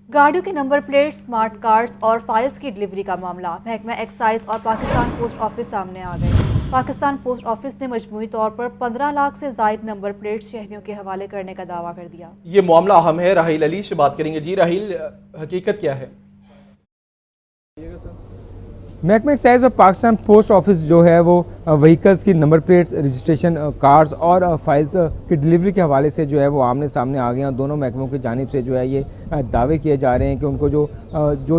गाड़ियों की number plate, smart cards और फाइल्स की डिलीवरी का मामला महकमा एक्साइज और पाकिस्तान पोस्ट ऑफिस सामने आ गए। पाकिस्तान पोस्ट ऑफिस ने मजमूई तौर पर 15 लाख से जायद नंबर प्लेट शहरियों के हवाले करने का दावा कर दिया। ये मामला अहम है। राहील अली से बात करेंगे। जी राहील, हकीकत क्या है? महकमा एक्साइज और पाकिस्तान पोस्ट ऑफिस जो है वो व्हीकल्स की नंबर प्लेट्स, रजिस्ट्रेशन कार्ड्स और फाइल्स की डिलीवरी के हवाले से जो है वो आमने सामने आ गए हैं। दोनों महकमों की जानिब से जो है ये दावे किए जा रहे हैं कि उनको जो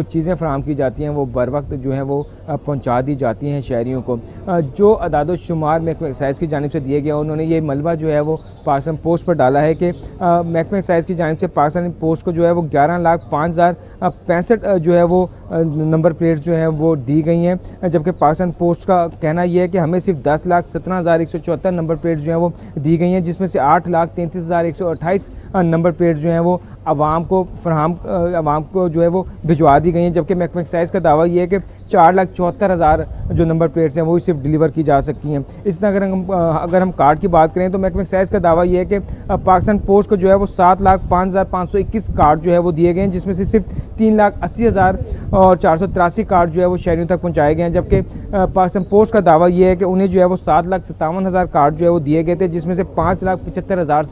चीज़ें फराहम की जाती हैं वो बर वक्त जो है वो पहुंचा दी जाती हैं शहरियों को। जो अदाद शुमार महकमा एक्साइज की जानिब से दिए गए, उन्होंने ये मलबा जो है वो पाकिस्तान पोस्ट पर डाला है कि महकमा एक्साइज की जानिब से पाकिस्तान पोस्ट को जो है वो 11,05,065 जो है वो नंबर प्लेट जो है वो दी गई हैं, जबकि पाकिस्तान पोस्ट का कहना यह है कि हमें सिर्फ 10,17,174 नंबर प्लेट जो है वो दी गई हैं, जिसमें से 8,33,128 नंबर प्लेट जो हैं वो आवाम को जो है वो भिजवा दी गई हैं। जबकि महकमा एक्साइज का दावा ये है कि 4,74,000 जो नंबर प्लेट्स हैं वो सिर्फ डिलीवर की जा सकती हैं। इस तरह अगर हम कार्ड की बात करें तो महकमा एक्साइज का दावा ये है कि पाकिस्तान पोस्ट को जो है वो 7,05,521 कार्ड जो है वो दिए गए हैं, जिसमें से सिर्फ 3,80,483 कार्ड जो है वो शहरियों तक पहुँचाए गए हैं। जबकि पाकिस्तान पोस्ट का दावा ये है कि उन्हें जो है वो 7,57,000 कार्ड जो है वो दिए गए थे, जिसमें से 5,75,000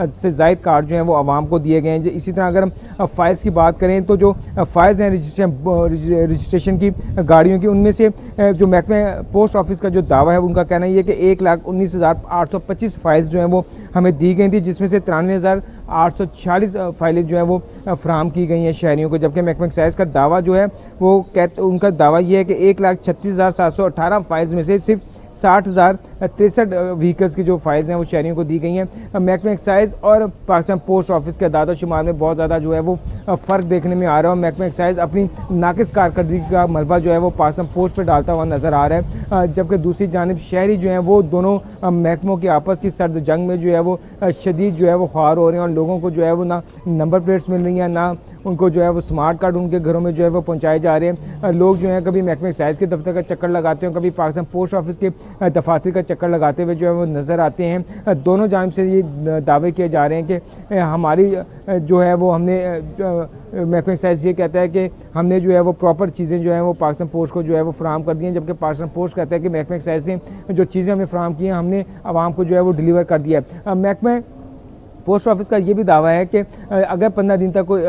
से जायद कार्ड जो हैं वो आवाम को दिए गए हैं। इसी तरह अगर हम फाइल्स की बात करें तो जो फाइल्स हैं रजिस्ट्रेशन की गाड़ियों की, उनमें से जो महकमा पोस्ट ऑफिस का जो दावा है उनका कहना ये है कि 1,19,825 फाइल्स जो हैं वो हमें दी गई थी, जिसमें से 93,846 फाइलें जो हैं वो फराहम की गई हैं शहरियों को। जबकि महकमा एक्साइज का दावा जो है वो उनका दावा ये है कि 1,36,718 फाइल्स में से सिर्फ 60,063 व्हीकल्स की जो फाइल्स हैं वो शहरियों को दी गई हैं। महकमा एक्साइज और पाकिस्तान पोस्ट ऑफिस के अदाद शुमार में बहुत ज़्यादा जो है वो फ़र्क देखने में आ रहा है। महकमा एक्साइज अपनी नाकिस कारकर्दगी का मलबा जो है वो पाकिस्तान पोस्ट पर डालता हुआ नज़र आ रहा है, जबकि दूसरी जानिब शहरी जो हैं वो दोनों महकमों की आपस की सर्द जंग में जो है वो शदीद जो है वो ख्वार हो रहे हैं और लोगों को जो है वो ना नंबर प्लेट्स मिल रही हैं, ना उनको जो है वो स्मार्ट कार्ड उनके घरों में जो है वो पहुंचाए जा रहे हैं। लोग जो हैं कभी महकमा एक्साइज के दफ्तर का चक्कर लगाते हैं, कभी पाकिस्तान पोस्ट ऑफिस के दफातर का चक्कर लगाते हुए जो है वो नज़र आते हैं। दोनों जानिब से ये दावे किए जा रहे हैं कि हमारी जो है वो हमने महकमा एक्साइज ये कहता है कि हमने जो है वो प्रॉपर चीज़ें जो है वो पाकिस्तान पोस्ट को जो है वो फराहम कर दी हैं, जबकि पाकिस्तान पोस्ट कहता है कि महकमा एक्साइज ने जो चीज़ें हमें फराहम की हैं हमने आवाम को जो है वो डिलीवर कर दिया है। महकमा पोस्ट ऑफिस का ये भी दावा है कि अगर 15 दिन तक कोई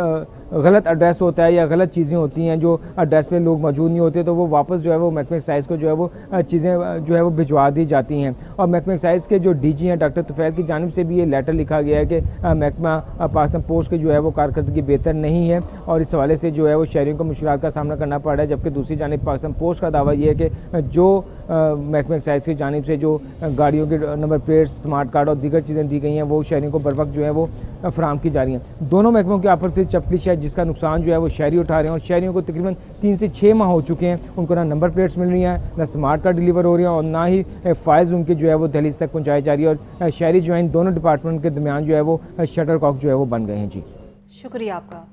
गलत एड्रेस होता है या गलत चीज़ें होती हैं, जो एड्रेस पे लोग मौजूद नहीं होते, तो वो वापस जो है वो महकमा एक्साइज को जो है वो चीज़ें जो है वो भिजवा दी जाती हैं। और महकमा एक्साइज के जो डीजी हैं डॉक्टर तुफैल की जानिब से भी ये लेटर लिखा गया है कि महकमा पाकिस्तान पोस्ट की जो है वो कारकर्दगी बेहतर नहीं है और इस हवाले से जो है वो शहरियों को मुश्किलात का सामना करना पड़ रहा है। जबकि दूसरी जानिब पाकिस्तान पोस्ट का दावा ये है कि जो महकमा एक्साइज की जानिब से जो गाड़ियों के नंबर प्लेट्स, स्मार्ट कार्ड और दीगर चीज़ें दी गई हैं वो शहरियों को बर वक्त जो है वो फराहम की जा रही हैं। दोनों महकमों की आपस में चपलिश है, जिसका नुकसान जो है वो शहरी उठा रहे हैं और शहरियों को तकरीबन 3 से 6 माह हो चुके हैं, उनको ना नंबर प्लेट्स मिल रही हैं, ना स्मार्ट कार्ड डिलीवर हो रही हैं और ना ही फाइल्स उनके जो है वो दहलीज तक पहुँचाई जा रही है। और शहरी जो है इन दोनों डिपार्टमेंट के दरमियान जो है वो शटल कॉक जो है वो बन गए हैं। जी शुक्रिया आपका।